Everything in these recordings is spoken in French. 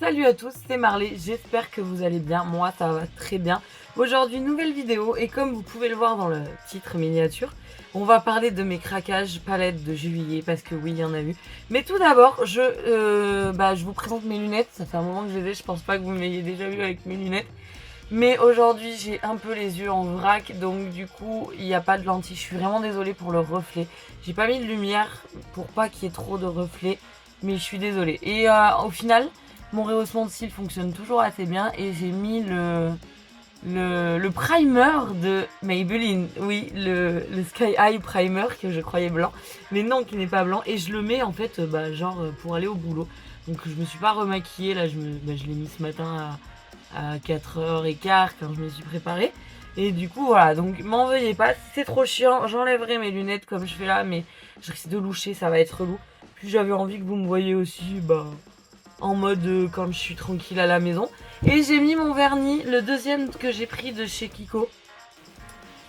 Salut à tous, c'est Marley, j'espère que vous allez bien, moi ça va très bien. Aujourd'hui nouvelle vidéo et comme vous pouvez le voir dans le titre miniature, on va parler de mes craquages palettes de juillet parce que oui il y en a eu. Mais tout d'abord je vous présente mes lunettes, ça fait un moment que je les ai, je pense pas que vous m'ayez déjà vu avec mes lunettes. Mais aujourd'hui j'ai un peu les yeux en vrac donc du coup il n'y a pas de lentilles, je suis vraiment désolée pour le reflet. J'ai pas mis de lumière pour pas qu'il y ait trop de reflets mais je suis désolée. Et au final... Mon rehaussement de cils fonctionne toujours assez bien et j'ai mis le primer de Maybelline. Oui, le Sky High Primer que je croyais blanc, mais non, qui n'est pas blanc. Et je le mets en fait, pour aller au boulot. Donc je me suis pas remaquillée, là je l'ai mis ce matin à 4h15 quand je me suis préparée. Et du coup voilà, donc m'en veuillez pas, c'est trop chiant, j'enlèverai mes lunettes comme je fais là, mais je risque de loucher, ça va être relou. Puis j'avais envie que vous me voyez aussi, en mode quand je suis tranquille à la maison. Et j'ai mis mon vernis, le deuxième que j'ai pris de chez Kiko.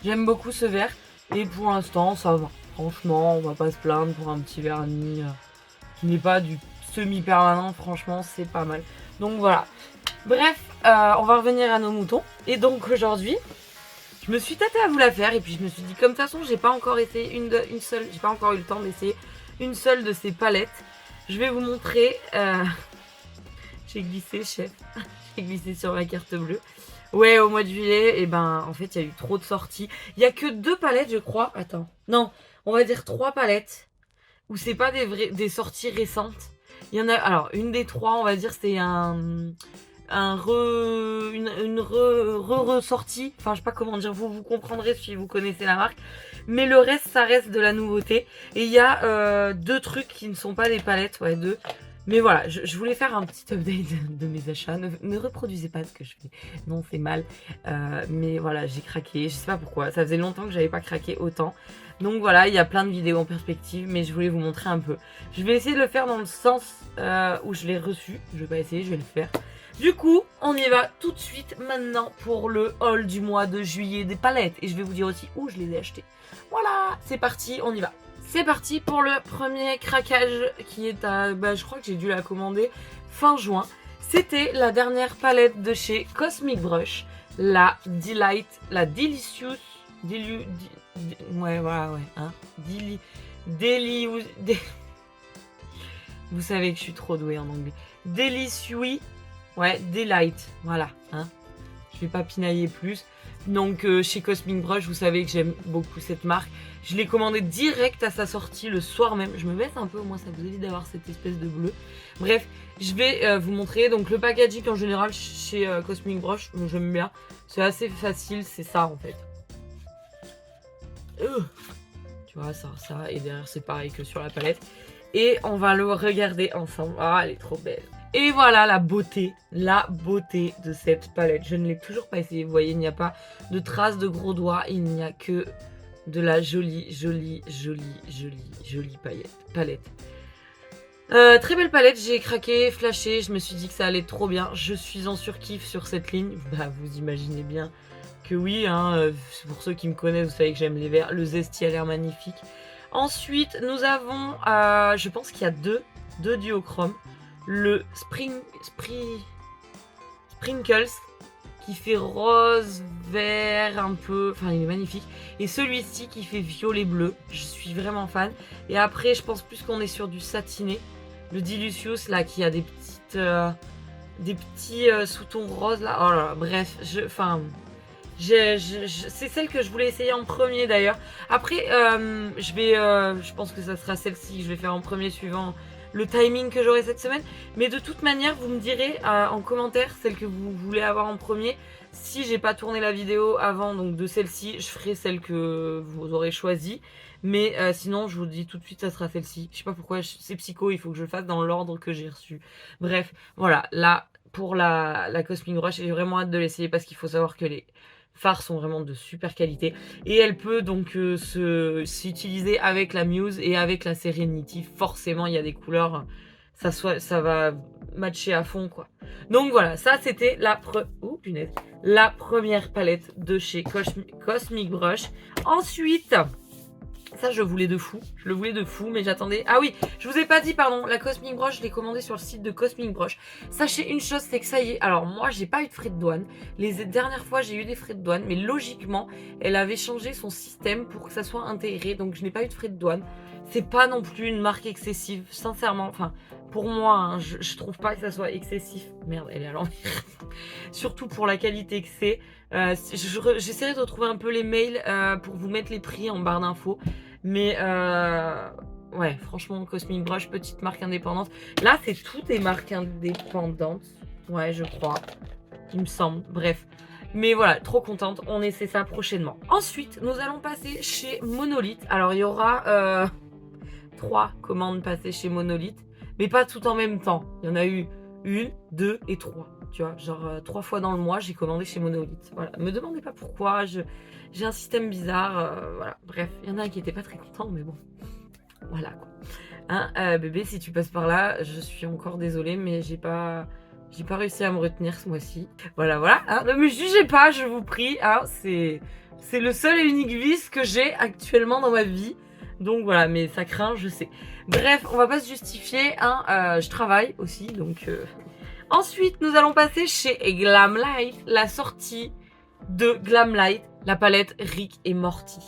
J'aime beaucoup ce vert. Et pour l'instant, ça va. Franchement, on va pas se plaindre pour un petit vernis qui n'est pas du semi-permanent. Franchement, c'est pas mal. Donc voilà. Bref, on va revenir à nos moutons. Et donc aujourd'hui, je me suis tâtée à vous la faire. Et puis je me suis dit, comme de toute façon, j'ai pas encore essayé une seule. J'ai pas encore eu le temps d'essayer une seule de ces palettes. Je vais vous montrer... J'ai glissé, chef. J'ai glissé sur ma carte bleue. Ouais, au mois de juillet, et en fait, il y a eu trop de sorties. Il y a que 2 palettes, je crois. Attends. Non, on va dire 3 palettes. Où c'est pas des sorties récentes. Il y en a. Alors, une des 3, on va dire, c'est une ressortie. Enfin, je sais pas comment dire. Vous comprendrez si vous connaissez la marque. Mais le reste, ça reste de la nouveauté. Et il y a 2 trucs qui ne sont pas des palettes. Ouais, 2. Mais voilà, je voulais faire un petit update de mes achats. Ne reproduisez pas ce que je fais. Non, c'est mal. Mais voilà, j'ai craqué. Je sais pas pourquoi. Ça faisait longtemps que j'avais pas craqué autant. Donc voilà, il y a plein de vidéos en perspective. Mais je voulais vous montrer un peu. Je vais essayer de le faire dans le sens où je l'ai reçu. Je vais pas essayer, je vais le faire. Du coup, on y va tout de suite maintenant pour le haul du mois de juillet des palettes. Et je vais vous dire aussi où je les ai achetées. Voilà, c'est parti, on y va. C'est parti pour le premier craquage qui est à... je crois que j'ai dû la commander fin juin. C'était la dernière palette de chez Cosmic Brush. La Delight, la Delicious... ouais, voilà, ouais. Hein, vous savez que je suis trop douée en anglais. Delicious... Ouais, Delight, voilà. Hein. Je vais pas pinailler plus. Donc chez Cosmic Brush, vous savez que j'aime beaucoup cette marque. Je l'ai commandé direct à sa sortie le soir même. Je me baisse un peu, au moins ça vous évite d'avoir cette espèce de bleu. Bref, je vais vous montrer. Donc le packaging en général chez Cosmic Brush, j'aime bien. C'est assez facile, c'est ça en fait. Tu vois, ça, et derrière c'est pareil que sur la palette. Et on va le regarder ensemble. Ah, elle est trop belle. Et voilà la beauté de cette palette. Je ne l'ai toujours pas essayé. Vous voyez, il n'y a pas de traces de gros doigts. Il n'y a que de la jolie palette. Très belle palette. J'ai craqué, flashé. Je me suis dit que ça allait trop bien. Je suis en surkiff sur cette ligne. Vous imaginez bien que oui. Hein, pour ceux qui me connaissent, vous savez que j'aime les verts. Le Zesty a l'air magnifique. Ensuite, nous avons, je pense qu'il y a deux duochromes. Le Sprinkles qui fait rose, vert un peu, enfin il est magnifique. Et celui-ci qui fait violet bleu, je suis vraiment fan. Et après je pense plus qu'on est sur du satiné. Le Delicious là qui a des petits sous-tons roses là. Oh là là, bref, c'est celle que je voulais essayer en premier d'ailleurs. Après je pense que ça sera celle-ci que je vais faire en premier suivant le timing que j'aurai cette semaine. Mais de toute manière, vous me direz en commentaire celle que vous voulez avoir en premier. Si j'ai pas tourné la vidéo avant donc de celle-ci, je ferai celle que vous aurez choisie. Mais sinon, je vous dis tout de suite, ça sera celle-ci. Je sais pas pourquoi, c'est psycho, il faut que je le fasse dans l'ordre que j'ai reçu. Bref, voilà, là, pour la Cosmic Brush, j'ai vraiment hâte de l'essayer parce qu'il faut savoir que les fards sont vraiment de super qualité et elle peut donc s'utiliser avec la Muse et avec la Serenity. Forcément il y a des couleurs, ça va matcher à fond quoi. Donc voilà, ça c'était la première palette de chez Cosmic Brush. Ensuite Ça, je voulais de fou. Je le voulais de fou, mais j'attendais. Ah oui, je vous ai pas dit, pardon. La Cosmic Brosh, je l'ai commandée sur le site de Cosmic Brosh. Sachez une chose, c'est que ça y est. Alors, moi, j'ai pas eu de frais de douane. Les dernières fois, j'ai eu des frais de douane. Mais logiquement, elle avait changé son système pour que ça soit intégré. Donc, je n'ai pas eu de frais de douane. C'est pas non plus une marque excessive, sincèrement. Enfin, pour moi, hein, je trouve pas que ça soit excessif. Merde, elle est à l'envers. Surtout pour la qualité que c'est. J'essaierai de retrouver un peu les mails pour vous mettre les prix en barre d'infos. Mais ouais, franchement, Cosmic Brush, petite marque indépendante. Là, c'est toutes des marques indépendantes. Ouais, je crois. Il me semble. Bref. Mais voilà, trop contente. On essaie ça prochainement. Ensuite, nous allons passer chez Monolith. Alors, il y aura 3 commandes passées chez Monolith. Mais pas tout en même temps. Il y en a eu 1, 2 et 3. Tu vois, genre 3 fois dans le mois, j'ai commandé chez Monolith. Voilà, me demandez pas pourquoi. J'ai un système bizarre. Voilà, bref, il y en a un qui était pas très content, mais bon. Voilà quoi. Hein, bébé, si tu passes par là, je suis encore désolée, mais j'ai pas réussi à me retenir ce mois-ci. Voilà, voilà. Hein, ne me jugez pas, je vous prie. Hein, c'est le seul et unique vice que j'ai actuellement dans ma vie. Donc voilà, mais ça craint, je sais. Bref, on va pas se justifier. Hein, je travaille aussi, donc... Ensuite, nous allons passer chez Glamlight, la sortie de Glamlight, la palette Rick et Morty,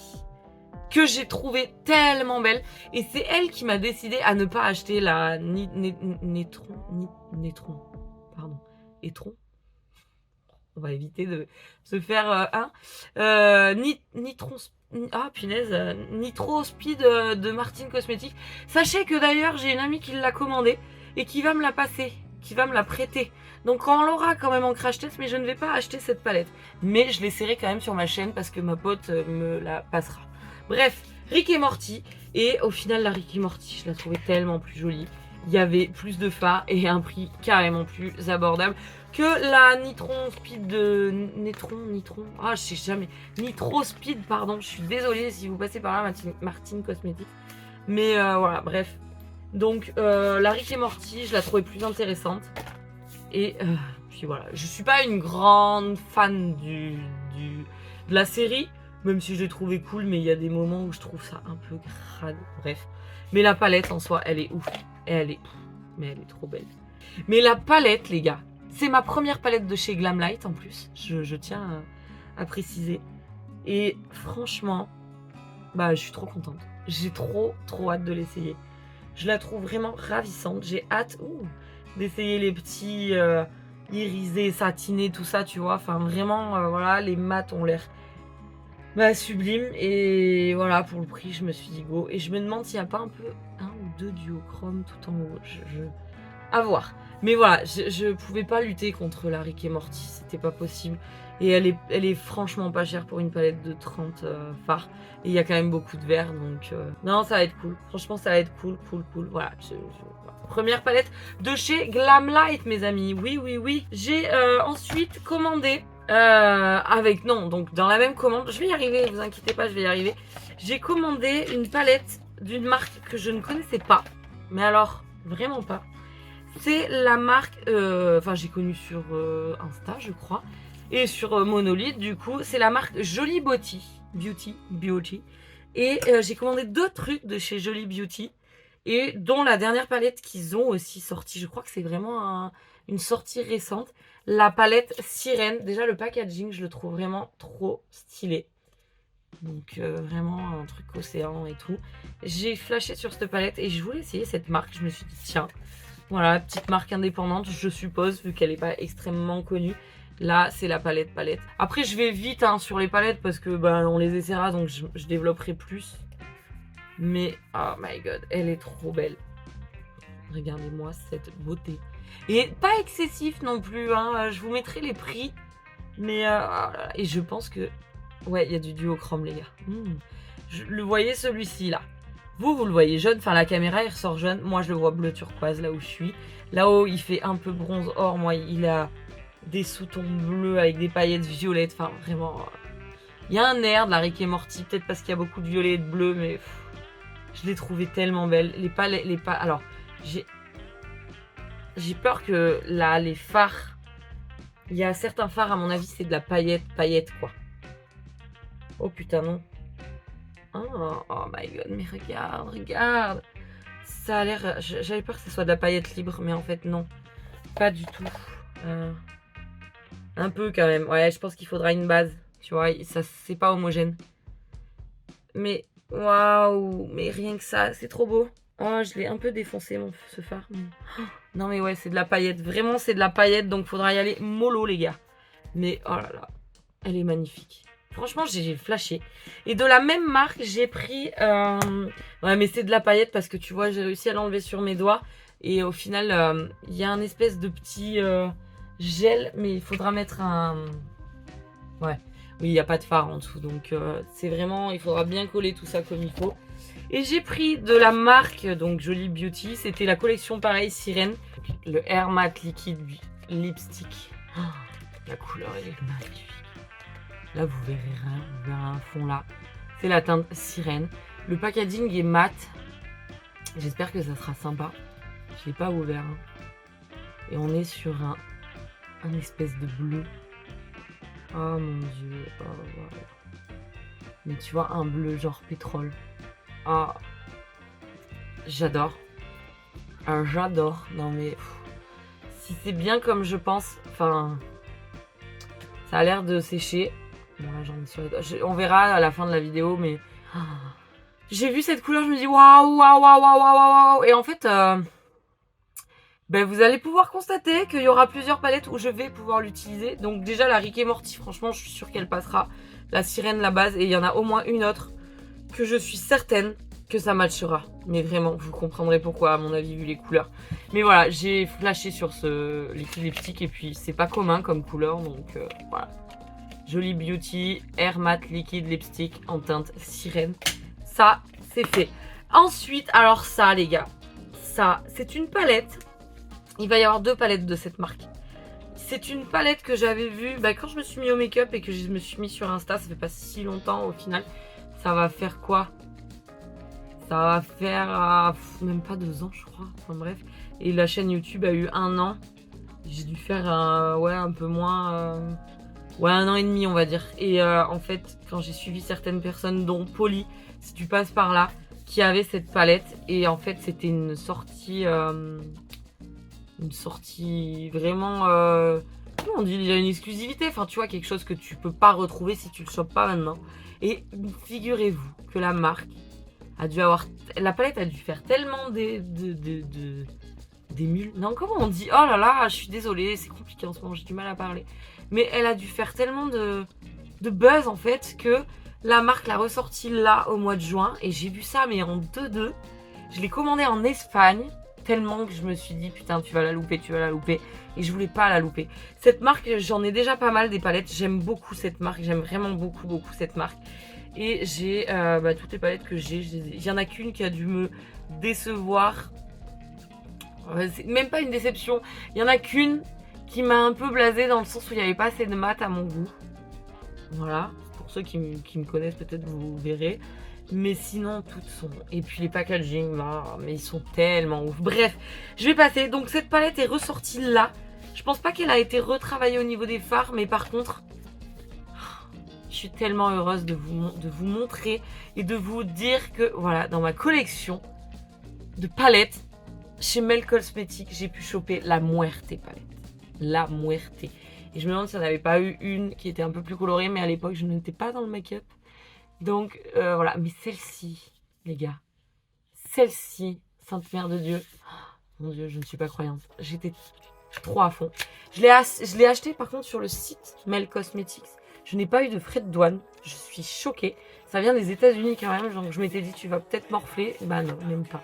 que j'ai trouvé tellement belle. Et c'est elle qui m'a décidé à ne pas acheter la Nétron. Pardon. Étron. On va éviter de se faire Nitron. Ah punaise, Nitro Speed de Martin Cosmetics. Sachez que d'ailleurs, j'ai une amie qui l'a commandée et qui va me la passer. Qui va me la prêter. Donc on l'aura quand même en crash test, mais je ne vais pas acheter cette palette. Mais je l'essaierai quand même sur ma chaîne parce que ma pote me la passera. Bref, Rick et Morty. Et au final, la Rick et Morty, je la trouvais tellement plus jolie. Il y avait plus de fards et un prix carrément plus abordable que la Nitron Speed de... Nitron... Ah, je sais jamais. Nitro Speed, pardon. Je suis désolée si vous passez par là, Martin Cosmetics. Mais voilà, bref. Donc la Rick et Morty, je la trouvais plus intéressante. Et puis voilà, je suis pas une grande fan de la série, même si je l'ai trouvé cool, mais il y a des moments où je trouve ça un peu crade. Bref, mais la palette en soi, elle est ouf. Mais elle est trop belle. Mais la palette, les gars, c'est ma première palette de chez Glamlight en plus. Je tiens à préciser. Et franchement, bah je suis trop contente. J'ai trop hâte de l'essayer. Je la trouve vraiment ravissante. J'ai hâte d'essayer les petits irisés, satinés, tout ça, tu vois. Enfin, vraiment, voilà, les mats ont l'air sublimes. Et voilà, pour le prix, je me suis dit go. Et je me demande s'il n'y a pas un peu 1 ou 2 duochrome tout en haut. À voir. Mais voilà, je pouvais pas lutter contre la Rick et Morty. C'était pas possible. Et elle est franchement pas chère pour une palette de 30 fards. Et il y a quand même beaucoup de verre, donc... Non, ça va être cool. Franchement, ça va être cool. Voilà, voilà. Première palette de chez Glamlight, mes amis. Oui. J'ai ensuite commandé... donc dans la même commande... Je vais y arriver, vous inquiétez pas, je vais y arriver. J'ai commandé une palette d'une marque que je ne connaissais pas. Mais alors, vraiment pas. C'est la marque... Enfin, j'ai connu sur Insta, je crois. Et sur Monolith, du coup, c'est la marque Jolie Beauty. Et j'ai commandé 2 trucs de chez Jolie Beauty. Et dont la dernière palette qu'ils ont aussi sortie. Je crois que c'est vraiment une sortie récente. La palette Sirène. Déjà, le packaging, je le trouve vraiment trop stylé. Donc, vraiment un truc océan et tout. J'ai flashé sur cette palette et je voulais essayer cette marque. Je me suis dit, tiens, voilà, petite marque indépendante, je suppose, vu qu'elle n'est pas extrêmement connue. Là, c'est la palette. Après, je vais vite sur les palettes parce que on les essaiera, donc je développerai plus. Mais, oh my god, elle est trop belle. Regardez-moi cette beauté. Et pas excessif non plus, hein. Je vous mettrai les prix. Mais, et je pense que... Ouais, il y a du duochrome, les gars. Le voyez celui-ci, là. Vous le voyez jaune. Enfin, la caméra, il ressort jaune. Moi, je le vois bleu turquoise, là où je suis. Là-haut, il fait un peu bronze or. Moi, il a... des sous-tons bleus avec des paillettes violettes, enfin vraiment, il y a un air de la Rick et Morty, peut-être parce qu'il y a beaucoup de violet et de bleu, mais je l'ai trouvé tellement belle. Alors, j'ai peur que là, les fards, il y a certains fards, à mon avis, c'est de la paillette quoi. Oh putain, non. Oh my god, mais regarde, regarde. Ça a l'air... J'avais peur que ce soit de la paillette libre, mais en fait non. Pas du tout. Un peu quand même. Ouais, je pense qu'il faudra une base. Tu vois, ça c'est pas homogène. Mais waouh, mais rien que ça, c'est trop beau. Oh, je l'ai un peu défoncé ce phare. Mais... Non mais ouais, c'est de la paillette. Vraiment, c'est de la paillette, donc faudra y aller mollo les gars. Mais oh là là, elle est magnifique. Franchement, j'ai flashé. Et de la même marque, j'ai pris... Ouais, mais c'est de la paillette parce que tu vois, j'ai réussi à l'enlever sur mes doigts. Et au final, il y a un espèce de petit gel, mais il faudra mettre un... Ouais, oui, il n'y a pas de fard en dessous. Donc, c'est vraiment... Il faudra bien coller tout ça comme il faut. Et j'ai pris de la marque, donc Jolie Beauty. C'était la collection pareil, Sirène. Le Air Matte Liquide Lipstick. Oh, la couleur, elle est magnifique. Là, vous verrez rien, vous verrez un fond là. C'est la teinte Sirène. Le packaging est mat. J'espère que ça sera sympa. Je l'ai pas ouvert. Hein. Et on est sur un espèce de bleu. Oh mon dieu. Oh, wow. Mais tu vois, un bleu genre pétrole. Oh. J'adore. J'adore. Non mais... Pff, si c'est bien comme je pense... Enfin... Ça a l'air de sécher. Bon là j'en ai sur les doigts. On verra à la fin de la vidéo mais... Oh. J'ai vu cette couleur, je me dis waouh, waouh, waouh, waouh, waouh, waouh. Et en fait, ben, vous allez pouvoir constater qu'il y aura plusieurs palettes où je vais pouvoir l'utiliser. Donc déjà la Rick et Morty, franchement je suis sûre qu'elle passera. La Sirène, la base, et il y en a au moins une autre que je suis certaine que ça matchera. Mais vraiment, vous comprendrez pourquoi à mon avis vu les couleurs. Mais voilà, j'ai flashé sur ce liquide lipstick et puis c'est pas commun comme couleur. Donc voilà. Jolie Beauty, Air Matte Liquide Lipstick en teinte Sirène. Ça, c'est fait. Ensuite, alors ça, les gars, ça, c'est une palette. Il va y avoir deux palettes de cette marque. C'est une palette que j'avais vue quand je me suis mis au make-up et que je me suis mis sur Insta. Ça fait pas si longtemps au final. Ça va faire quoi? Ça va faire même pas 2 ans, je crois. Enfin bref. Et la chaîne YouTube a eu 1 an. J'ai dû faire ouais, un peu moins... ouais, 1 an et demi, on va dire. Et en fait, quand j'ai suivi certaines personnes, dont Polly, si tu passes par là, qui avait cette palette. Et en fait, c'était une sortie vraiment... comment on dit, il y a une exclusivité. Enfin, tu vois, quelque chose que tu peux pas retrouver si tu le chopes pas maintenant. Et figurez-vous que la marque a dû avoir... La palette a dû faire tellement des mules. Non, comment on dit? Oh là là, je suis désolée, c'est compliqué en ce moment, j'ai du mal à parler. Mais elle a dû faire tellement de buzz en fait que la marque l'a ressortie là au mois de juin. Et j'ai vu ça mais en 2-2. Je l'ai commandé en Espagne. Tellement que je me suis dit putain tu vas la louper, tu vas la louper. Et je voulais pas la louper. Cette marque, j'en ai déjà pas mal des palettes. J'aime beaucoup cette marque. J'aime vraiment beaucoup cette marque. Et j'ai toutes les palettes que j'ai. Il y en a qu'une qui a dû me décevoir. C'est même pas une déception. Il y en a qu'une qui m'a un peu blasée dans le sens où il n'y avait pas assez de mat à mon goût. Voilà. Pour ceux qui me connaissent peut-être vous verrez. Mais sinon toutes sont... Et puis les packaging, mais ils sont tellement ouf. Bref, je vais passer. Donc cette palette est ressortie là. Je pense pas qu'elle a été retravaillée au niveau des fards. Mais par contre, je suis tellement heureuse de vous montrer et de vous dire que voilà, dans ma collection de palettes, chez Mel Cosmetics, j'ai pu choper la Muerte palette. La Muerte. Et je me demande s'il n'y en avait pas eu une qui était un peu plus colorée, mais à l'époque, je n'étais pas dans le make-up. Donc, voilà. Mais celle-ci, les gars, celle-ci, Sainte Mère de Dieu, oh, mon Dieu, je ne suis pas croyante. J'étais trop à fond. Je l'ai acheté, par contre, sur le site Mel Cosmetics. Je n'ai pas eu de frais de douane. Je suis choquée. Ça vient des États-Unis quand même. Donc, je m'étais dit, tu vas peut-être morfler. Bah non, même pas.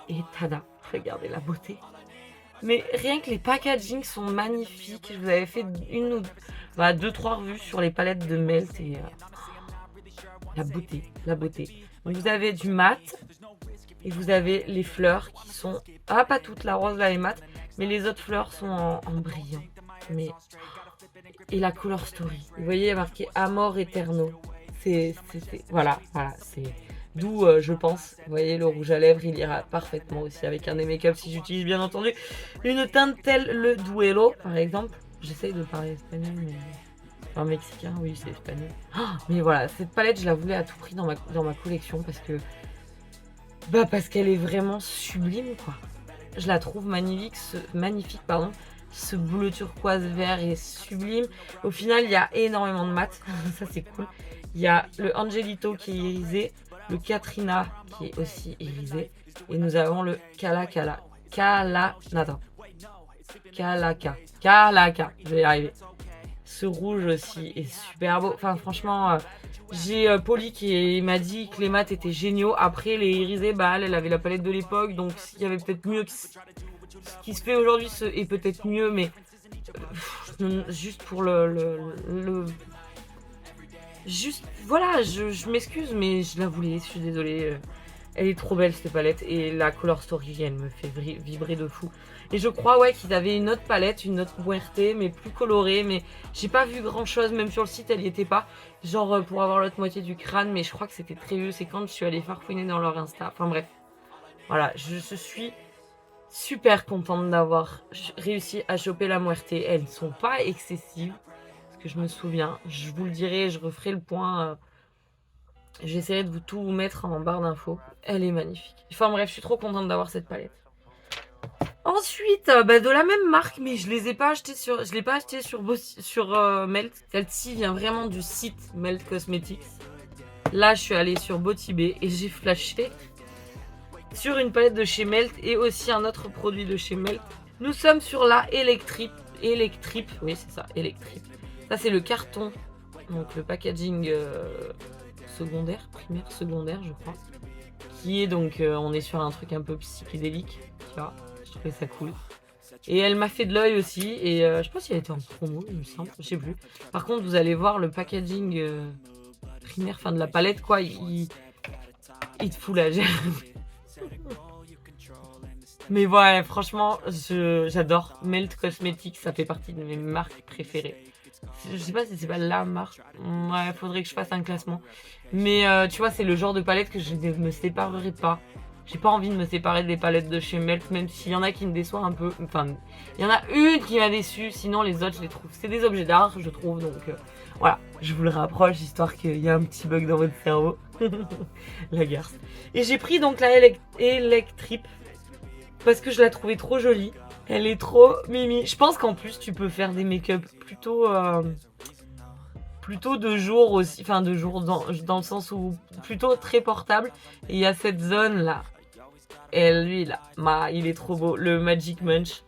Et tada, regardez la beauté. Mais rien que les packagings sont magnifiques. Je vous avais fait 2-3 revues sur les palettes de Melt et la beauté, la beauté. Donc vous avez du mat et vous avez les fleurs qui sont... Ah, pas toutes, la rose là est mat, mais les autres fleurs sont en brillant. Mais... Et la color story. Vous voyez, il y a marqué Amor Eterno. Voilà, c'est... D'où, je pense, vous voyez, le rouge à lèvres, il ira parfaitement aussi avec un des make-up si j'utilise bien entendu une teinte telle le Duelo, par exemple. J'essaye de parler espagnol, mais Un mexicain, oui, c'est espagnol. Ah, mais voilà, cette palette, je la voulais à tout prix dans ma collection parce que... Bah, parce qu'elle est vraiment sublime, quoi. Je la trouve magnifique, magnifique, pardon. Ce bleu turquoise vert est sublime. Au final, il y a énormément de mat. Ça, c'est cool. Il y a le Angelito qui est irisé, le Katrina qui est aussi irisé. Et nous avons le Kalaka. Kalaka. Je vais y arriver. Ce rouge aussi est super beau. Enfin, franchement, j'ai Polly qui m'a dit que les mats étaient géniaux. Après, les irisés, bah, elle avait la palette de l'époque. Donc, il y avait peut-être mieux que ce qui se fait aujourd'hui est peut-être mieux. Mais juste pour juste, voilà, je m'excuse, mais je la voulais. Je suis désolée. Elle est trop belle cette palette. Et la Color Story, elle me fait vibrer de fou. Et je crois ouais qu'ils avaient une autre palette, une autre Muerte, mais plus colorée. Mais j'ai pas vu grand chose, même sur le site elle y était pas. Genre pour avoir l'autre moitié du crâne, mais je crois que c'était très vieux. C'est quand je suis allée farfouiner dans leur Insta. Enfin bref. Voilà, je suis super contente d'avoir réussi à choper la Muerte. Elles ne sont pas excessives, parce que je me souviens. Je vous le dirai, je referai le point. J'essaierai de tout vous mettre en barre d'infos. Elle est magnifique. Enfin bref, je suis trop contente d'avoir cette palette. Ensuite, de la même marque, mais je l'ai pas acheté sur Melt. Celle-ci vient vraiment du site Melt Cosmetics. Là, je suis allée sur Botibé et j'ai flashé sur une palette de chez Melt et aussi un autre produit de chez Melt. Nous sommes sur la Electrip, oui c'est ça, Electrip. Ça c'est le carton, donc le packaging primaire, secondaire je crois. Qui est donc, on est sur un truc un peu psychédélique, tu vois. Je trouvais ça cool. Et elle m'a fait de l'œil aussi. Et je pense qu'elle était en promo, il me semble. Je sais plus. Par contre, vous allez voir le packaging primaire, enfin de la palette, quoi. Il te fout la gêne. Mais ouais, franchement, j'adore. Melt Cosmetics, ça fait partie de mes marques préférées. Je sais pas si c'est pas la marque. Ouais, faudrait que je fasse un classement. Mais tu vois, c'est le genre de palette que je ne me séparerai pas. J'ai pas envie de me séparer des palettes de chez Melt, même s'il y en a qui me déçoivent un peu. Enfin, il y en a une qui m'a déçue, sinon les autres, je les trouve. C'est des objets d'art, je trouve, donc voilà. Je vous le rapproche, histoire qu'il y ait un petit bug dans votre cerveau. La garce. Et j'ai pris donc la Electrip, parce que je la trouvais trop jolie. Elle est trop mimi. Je pense qu'en plus, tu peux faire des make-up plutôt de jour aussi. Enfin, de jour dans le sens où plutôt très portable. Et il y a cette zone là. Et lui là, il est trop beau. Le Magic Munch.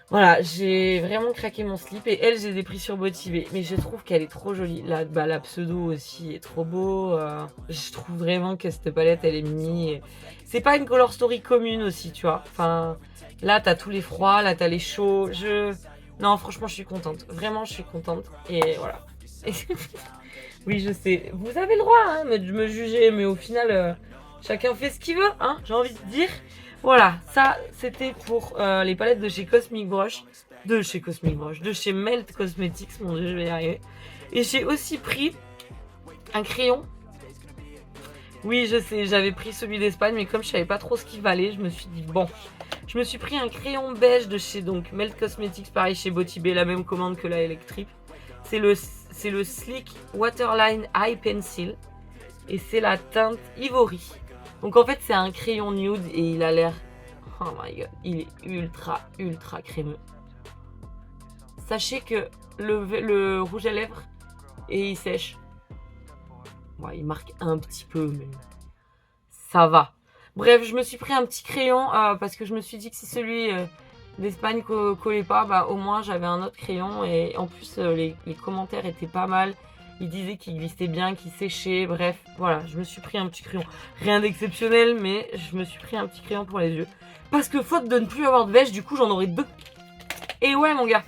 Voilà, j'ai vraiment craqué mon slip. Et elle, j'ai des prix sur Botibé. Mais je trouve qu'elle est trop jolie. La pseudo aussi est trop beau. Je trouve vraiment que cette palette, elle est mimi. C'est pas une color story commune aussi, tu vois. Enfin, là, t'as tous les froids. Là, t'as les chauds. Non, franchement, je suis contente. Vraiment, je suis contente. Et voilà. Oui, je sais. Vous avez le droit hein, de me juger. Mais au final, chacun fait ce qu'il veut. Hein, j'ai envie de dire. Voilà, ça c'était pour les palettes de chez Cosmic Brush. De chez Melt Cosmetics, mon dieu, je vais y arriver. Et j'ai aussi pris un crayon. Oui, je sais, j'avais pris celui d'Espagne, mais comme je savais pas trop ce qu'il valait, je me suis dit bon. Je me suis pris un crayon beige de chez donc Melt Cosmetics, pareil chez Botibé, la même commande que la Electrip. C'est le Sleek Waterline Eye Pencil. Et c'est la teinte Ivory. Donc en fait c'est un crayon nude et il a l'air... Oh my god, il est ultra crémeux. Sachez que le rouge à lèvres, et il sèche. Ouais, il marque un petit peu, mais ça va. Bref, je me suis pris un petit crayon parce que je me suis dit que si celui d'Espagne collait pas, au moins j'avais un autre crayon. Et en plus les commentaires étaient pas mal. Il disait qu'il glissait bien, qu'il séchait, bref, voilà, je me suis pris un petit crayon. Rien d'exceptionnel, mais je me suis pris un petit crayon pour les yeux. Parce que faute de ne plus avoir de beige, du coup j'en aurai deux. Et ouais mon gars.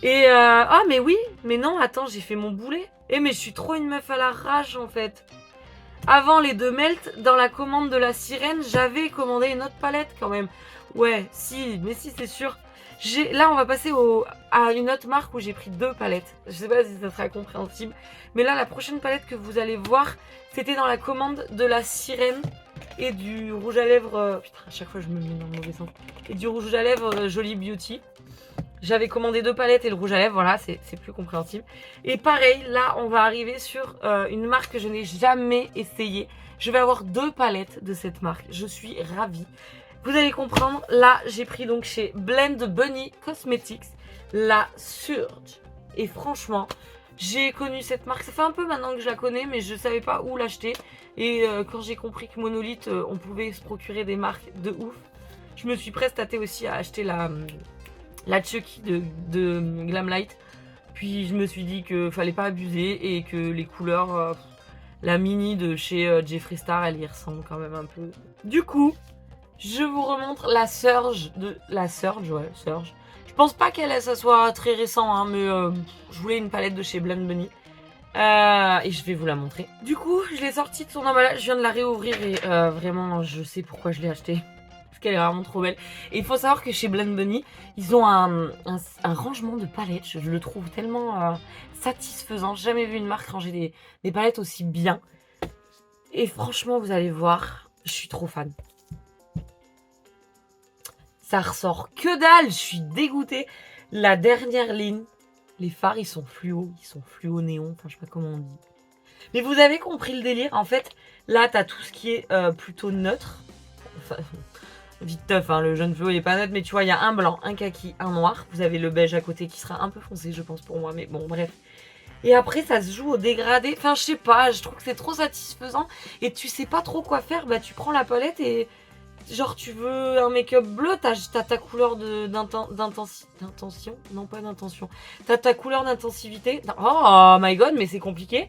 Et ah mais oui, mais non, attends, j'ai fait mon boulet. Mais je suis trop une meuf à la rage en fait. Avant les deux Melt, dans la commande de la sirène, j'avais commandé une autre palette quand même. Ouais, si, c'est sûr. Là, on va passer à une autre marque où j'ai pris deux palettes. Je sais pas si ça sera compréhensible. Mais là, la prochaine palette que vous allez voir, c'était dans la commande de la sirène et du rouge à lèvres... putain, à chaque fois, je me mets dans le mauvais sens. Et du rouge à lèvres Jolie Beauty. J'avais commandé 2 palettes et le rouge à lèvres, voilà, c'est plus compréhensible. Et pareil, là, on va arriver sur une marque que je n'ai jamais essayée. Je vais avoir 2 palettes de cette marque. Je suis ravie. Vous allez comprendre, là, j'ai pris donc chez Blend Bunny Cosmetics la Surge. Et franchement, j'ai connu cette marque. Ça fait un peu maintenant que je la connais, mais je savais pas où l'acheter. Et quand j'ai compris que Monolith, on pouvait se procurer des marques de ouf, je me suis presque tâtée aussi à acheter la Chucky de Glamlight. Puis je me suis dit qu'il fallait pas abuser et que les couleurs, la mini de chez Jeffree Star, elle y ressemble quand même un peu. Du coup, je vous remontre la Surge de... La Surge, ouais, Surge. Je pense pas ça soit très récent, hein, mais je voulais une palette de chez Blend Bunny. Et je vais vous la montrer. Du coup, je l'ai sortie de son emballage, je viens de la réouvrir et vraiment, je sais pourquoi je l'ai achetée. Qu'elle est vraiment trop belle. Et il faut savoir que chez Blend Bunny, ils ont un rangement de palettes. Je le trouve tellement satisfaisant. J'ai jamais vu une marque ranger des palettes aussi bien. Et franchement, vous allez voir, je suis trop fan. Ça ressort que dalle, je suis dégoûtée. La dernière ligne, les fards, ils sont fluo néon, enfin je sais pas comment on dit. Mais vous avez compris le délire. En fait, là, t'as tout ce qui est plutôt neutre. Enfin, vite teuf, hein, le jaune fluo il est pas neutre, mais tu vois, il y a un blanc, un kaki, un noir. Vous avez le beige à côté qui sera un peu foncé, je pense, pour moi, mais bon, bref. Et après, ça se joue au dégradé. Enfin, je sais pas, je trouve que c'est trop satisfaisant. Et tu sais pas trop quoi faire, bah tu prends la palette et... Genre, tu veux un make-up bleu, t'as ta couleur d'intention. Non, pas d'intention. T'as ta couleur d'intensivité. Oh my god, mais c'est compliqué.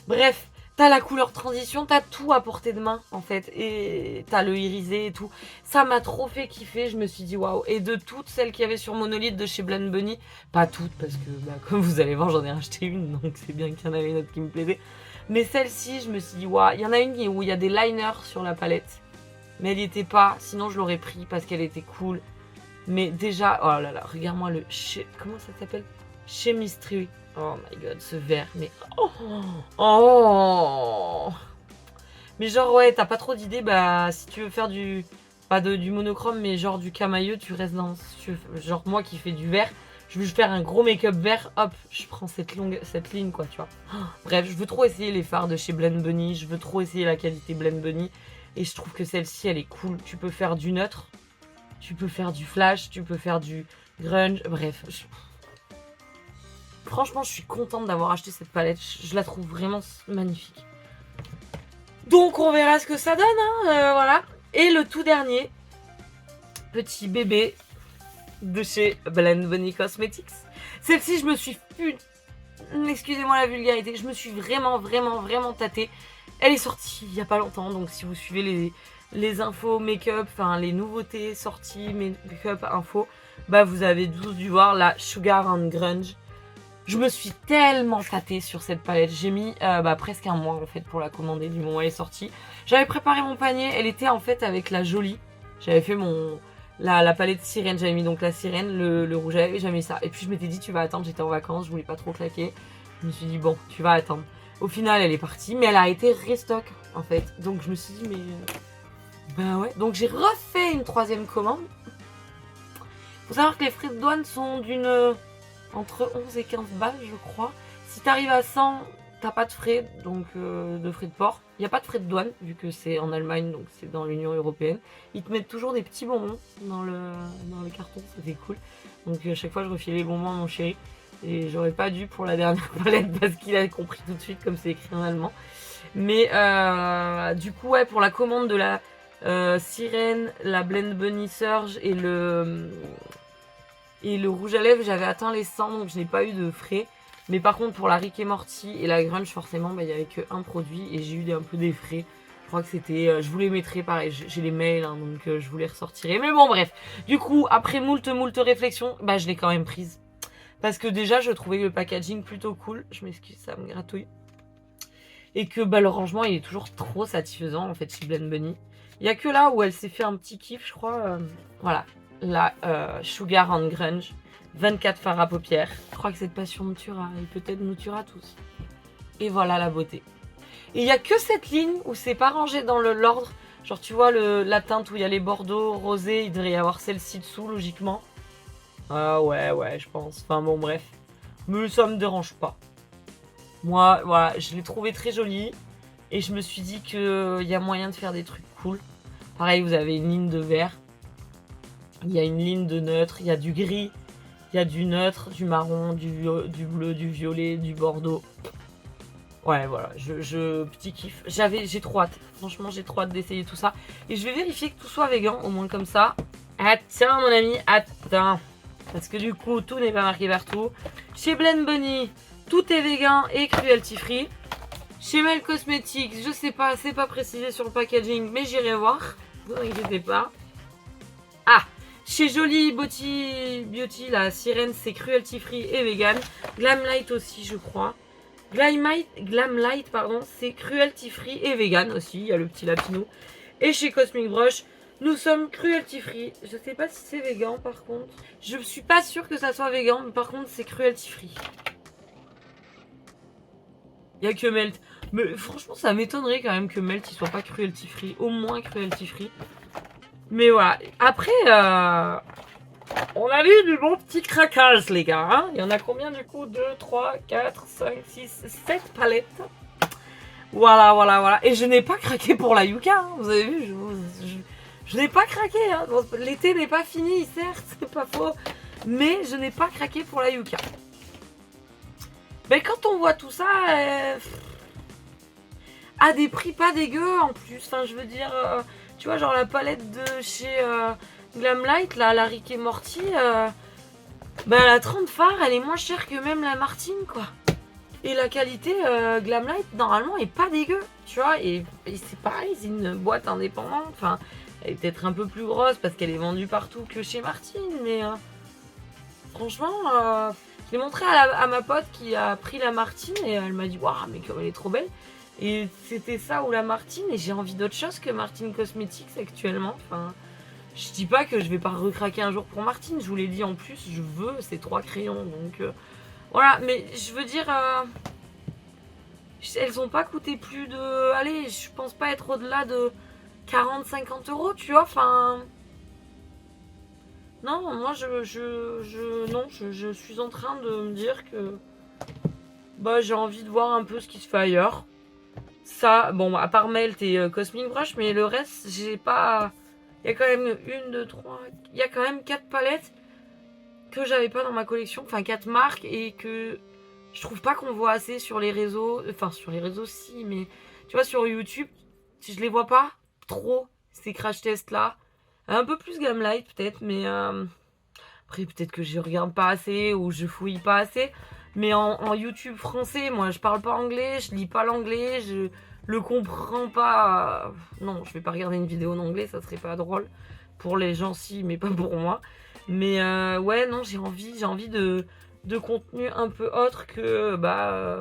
Bref, t'as la couleur transition, t'as tout à portée de main, en fait. Et t'as le irisé et tout. Ça m'a trop fait kiffer, je me suis dit waouh. Et de toutes celles qu'il y avait sur Monolith de chez Blend Bunny, pas toutes, parce que, bah, comme vous allez voir, j'en ai acheté une, donc c'est bien qu'il y en avait une autre qui me plaisait. Mais celle-ci, je me suis dit waouh. Il y en a une où il y a des liners sur la palette. Mais elle n'y était pas, sinon je l'aurais pris parce qu'elle était cool. Mais déjà, oh là là, regarde-moi le... Comment ça s'appelle? Chemistry. Oh my god, ce vert, mais... Oh. Mais genre, ouais, t'as pas trop d'idées, bah, si tu veux faire du... Pas du monochrome, mais genre du camailleux, tu restes dans... Genre, moi qui fais du vert, je veux faire un gros make-up vert, hop, je prends cette ligne, quoi, tu vois. Bref, je veux trop essayer les fards de chez Blend Bunny, je veux trop essayer la qualité Blend Bunny. Et je trouve que celle-ci, elle est cool. Tu peux faire du neutre, tu peux faire du flash, tu peux faire du grunge. Bref, franchement, je suis contente d'avoir acheté cette palette. Je la trouve vraiment magnifique. Donc, on verra ce que ça donne. Hein, voilà. Et le tout dernier, petit bébé de chez Blend Bunny Cosmetics. Celle-ci, je me suis... Excusez-moi la vulgarité. Je me suis vraiment tâtée. Elle est sortie il n'y a pas longtemps, donc si vous suivez les infos make-up, enfin les nouveautés sorties make-up info, bah vous avez tous dû voir la Sugar and Grunge. Je me suis tellement tâtée sur cette palette, j'ai mis presque un mois en fait pour la commander du moment où elle est sortie. J'avais préparé mon panier, elle était en fait avec la jolie, j'avais fait la palette sirène, j'avais mis donc la sirène, le rouge à lèvres et j'avais mis ça. Et puis je m'étais dit tu vas attendre, j'étais en vacances, je voulais pas trop claquer, je me suis dit bon tu vas attendre. Au final, elle est partie, mais elle a été restock, en fait. Donc, je me suis dit, mais... bah ouais. Donc, j'ai refait une 3e commande. Faut savoir que les frais de douane sont entre 11 et 15 balles, je crois. Si t'arrives à 100, t'as pas de frais, donc de frais de port. Il n'y a pas de frais de douane, vu que c'est en Allemagne, donc c'est dans l'Union Européenne. Ils te mettent toujours des petits bonbons dans le carton, ça fait cool. Donc, à chaque fois, je refilais les bonbons à mon chéri. Et j'aurais pas dû pour la dernière palette parce qu'il a compris tout de suite comme c'est écrit en allemand. Mais du coup ouais, pour la commande de la sirène, la Blend Bunny Surge et le rouge à lèvres, j'avais atteint les 100 donc je n'ai pas eu de frais. Mais par contre pour la Rick et Morty et la Grunge forcément il n'y avait qu'un produit et j'ai eu un peu des frais. Je crois que c'était... je vous les mettrai pareil, j'ai les mails hein, donc je vous les ressortirai. Mais bon bref, du coup après moult réflexions, bah je l'ai quand même prise. Parce que déjà, je trouvais le packaging plutôt cool. Je m'excuse, ça me gratouille. Et que bah, le rangement, il est toujours trop satisfaisant, en fait, chez Blend Bunny. Il n'y a que là où elle s'est fait un petit kiff, je crois. Voilà, la Sugar and Grunge. 24 fards à paupières. Je crois que cette passion nous tuera, et peut-être nous tuera tous. Et voilà la beauté. Et il n'y a que cette ligne où c'est pas rangé dans l'ordre. Genre, tu vois, la teinte où il y a les bordeaux, rosés, il devrait y avoir celle-ci dessous, logiquement. Ah ouais, je pense. Enfin bon, bref. Mais ça me dérange pas. Moi, voilà, je l'ai trouvé très joli. Et je me suis dit qu'il y a moyen de faire des trucs cool. Pareil, vous avez une ligne de vert. Il y a une ligne de neutre. Il y a du gris. Il y a du neutre, du marron, du bleu, du violet, du bordeaux. Ouais, voilà, petit kiff. J'ai trop hâte. Franchement, j'ai trop hâte d'essayer tout ça. Et je vais vérifier que tout soit vegan, au moins comme ça. Attends, mon ami, attends. Parce que du coup, tout n'est pas marqué partout. Chez Blend Bunny, tout est vegan et cruelty free. Chez Mel Cosmetics, je sais pas, c'est pas précisé sur le packaging, mais j'irai voir. Ne vous inquiétez pas. Ah, chez Jolie Beauty, la sirène, c'est cruelty free et vegan. Glamlight aussi, je crois. Glamlight, pardon, c'est cruelty free et vegan aussi. Il y a le petit lapinou. Et chez Cosmic Brush, nous sommes cruelty free. Je sais pas si c'est vegan par contre. Je suis pas sûre que ça soit vegan, mais par contre, c'est cruelty free. Il y a que Melt. Mais franchement, ça m'étonnerait quand même que Melt il soit pas cruelty free. Au moins cruelty free. Mais voilà. Après, on a vu du bon petit craquage, les gars. Hein, il y en a combien du coup? 2, 3, 4, 5, 6, 7 palettes. Voilà. Et je n'ai pas craqué pour la Yuka. Hein. Vous avez vu, je n'ai pas craqué. Hein. Bon, l'été n'est pas fini, certes, c'est pas faux. Mais je n'ai pas craqué pour la Yuka. Mais quand on voit tout ça, à des prix pas dégueux en plus. Enfin, je veux dire, tu vois, genre la palette de chez Glamlight, là, la Rick et Morty, la 30 phare, elle est moins chère que même la Martine, quoi. Et la qualité Glamlight, normalement, est pas dégueu, tu vois. Et c'est pareil, c'est une boîte indépendante. Enfin, elle est peut-être un peu plus grosse parce qu'elle est vendue partout que chez Martine, mais franchement, je l'ai montré à ma pote qui a pris la Martine et elle m'a dit waouh, mais comme elle est trop belle. Et c'était ça ou la Martine, et j'ai envie d'autre chose que Martine Cosmetics actuellement. Enfin, je dis pas que je vais pas recraquer un jour pour Martine, je vous l'ai dit en plus, je veux ces 3 crayons. Donc voilà, mais je veux dire, elles ont pas coûté plus de. Allez, je pense pas être au-delà de 40-50 €, tu vois, enfin. Non, moi je suis en train de me dire que j'ai envie de voir un peu ce qui se fait ailleurs. Ça, bon, à part Melt et Cosmic Brush, mais le reste, j'ai pas. Il y a quand même 1, 2, 3. Il y a quand même 4 palettes que j'avais pas dans ma collection. Enfin, 4 marques et que je trouve pas qu'on voit assez sur les réseaux. Enfin, sur les réseaux, si, mais tu vois, sur YouTube, je les vois pas trop, ces crash tests là. Un peu plus Glamlight peut-être, mais après, peut-être que je regarde pas assez ou je fouille pas assez. Mais en YouTube français, moi je parle pas anglais, je lis pas l'anglais, je le comprends pas. Non, je vais pas regarder une vidéo en anglais, ça serait pas drôle. Pour les gens si, mais pas pour moi. Mais ouais, non, j'ai envie de contenu un peu autre que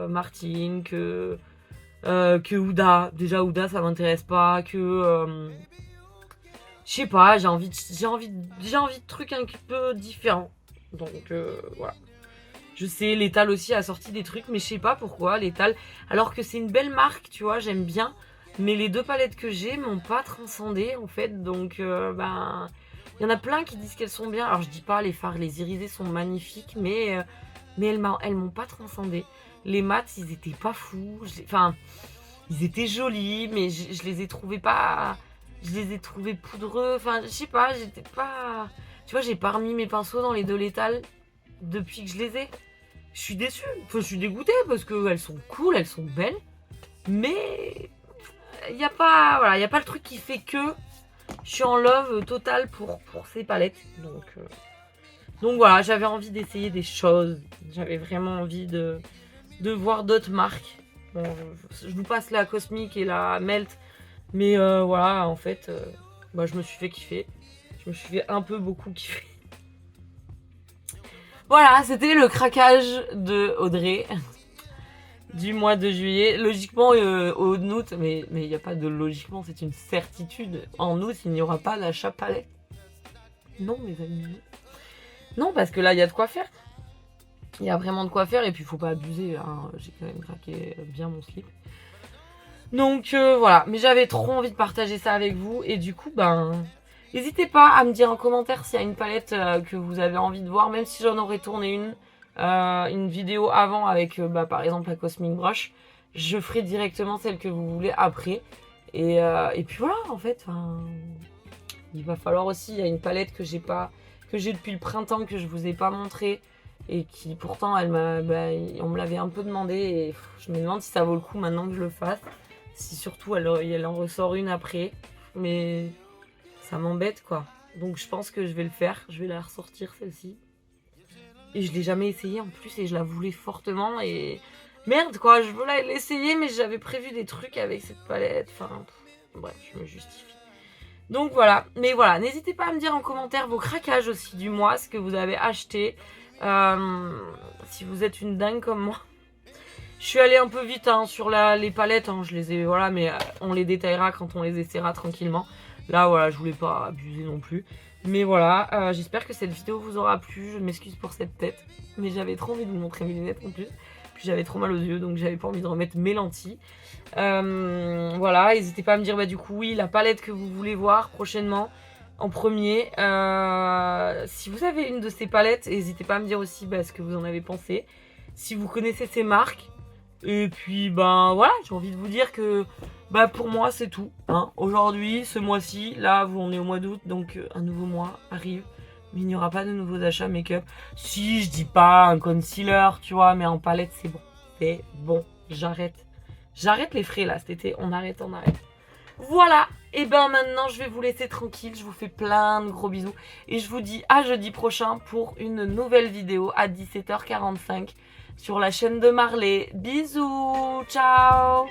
Martine, que Ouda. Déjà Ouda ça m'intéresse pas, que je sais pas, j'ai envie de trucs un peu différents. Donc voilà. Je sais, Lethal aussi a sorti des trucs, mais je sais pas pourquoi, Lethal. Alors que c'est une belle marque, tu vois, j'aime bien. Mais les 2 palettes que j'ai m'ont pas transcendé, en fait. Donc, il y en a plein qui disent qu'elles sont bien. Alors, je dis pas, les fards, les irisés sont magnifiques, mais elles m'ont pas transcendé. Les mats, ils étaient pas fous. Enfin, ils étaient jolis, mais je les ai trouvés pas. Je les ai trouvés poudreux. Enfin, je sais pas, j'étais pas. Tu vois, j'ai pas remis mes pinceaux dans les 2 Lethal depuis que je les ai. Je suis déçue, enfin, je suis dégoûtée parce qu'elles sont cool, elles sont belles, mais il n'y a pas, voilà, y a pas le truc qui fait que je suis en love total pour ces palettes. Donc voilà, j'avais envie d'essayer des choses, j'avais vraiment envie de voir d'autres marques. Bon, je vous passe la Cosmic et la Melt, mais voilà, en fait, je me suis fait kiffer, je me suis fait un peu beaucoup kiffer. Voilà, c'était le craquage de Audrey du mois de juillet. Logiquement, au août, mais il n'y a pas de logiquement, c'est une certitude. En août, il n'y aura pas d'achat palette. Non, mes amis. Non, parce que là, il y a de quoi faire. Il y a vraiment de quoi faire et puis il faut pas abuser. Hein. J'ai quand même craqué bien mon slip. Donc voilà, mais j'avais trop envie de partager ça avec vous et du coup, N'hésitez pas à me dire en commentaire s'il y a une palette que vous avez envie de voir, même si j'en aurais tourné une vidéo avant avec par exemple la Cosmic Brush. Je ferai directement celle que vous voulez après. Et puis voilà, en fait, il va falloir aussi, il y a une palette que j'ai depuis le printemps, que je vous ai pas montré. Et qui pourtant, on me l'avait un peu demandé. Et je me demande si ça vaut le coup maintenant que je le fasse. Si surtout elle en ressort une après. Mais ça m'embête quoi. Donc je pense que je vais le faire. Je vais la ressortir celle-ci. Et je l'ai jamais essayée en plus et je la voulais fortement. Et merde quoi, je veux l'essayer mais j'avais prévu des trucs avec cette palette. Enfin bref, je me justifie. Donc voilà, mais voilà, n'hésitez pas à me dire en commentaire vos craquages aussi du mois, ce que vous avez acheté. Si vous êtes une dingue comme moi. Je suis allée un peu vite sur les palettes, je les ai, voilà, mais on les détaillera quand on les essaiera tranquillement. Là, voilà, je voulais pas abuser non plus. Mais voilà, j'espère que cette vidéo vous aura plu. Je m'excuse pour cette tête, mais j'avais trop envie de vous montrer mes lunettes en plus. Puis j'avais trop mal aux yeux, donc j'avais pas envie de remettre mes lentilles. Voilà, n'hésitez pas à me dire, du coup, oui, la palette que vous voulez voir prochainement. En premier, si vous avez une de ces palettes, n'hésitez pas à me dire aussi ce que vous en avez pensé. Si vous connaissez ces marques. Et puis voilà, j'ai envie de vous dire que pour moi c'est tout. Aujourd'hui, ce mois-ci, là on est au mois d'août, donc un nouveau mois arrive. Mais il n'y aura pas de nouveaux achats make-up. Si, je dis pas un concealer, tu vois, mais en palette c'est bon. C'est bon, j'arrête. J'arrête les frais là cet été, on arrête. Voilà, et maintenant je vais vous laisser tranquille, je vous fais plein de gros bisous. Et je vous dis à jeudi prochain pour une nouvelle vidéo à 17h45 sur la chaîne de Marley. Bisous, ciao.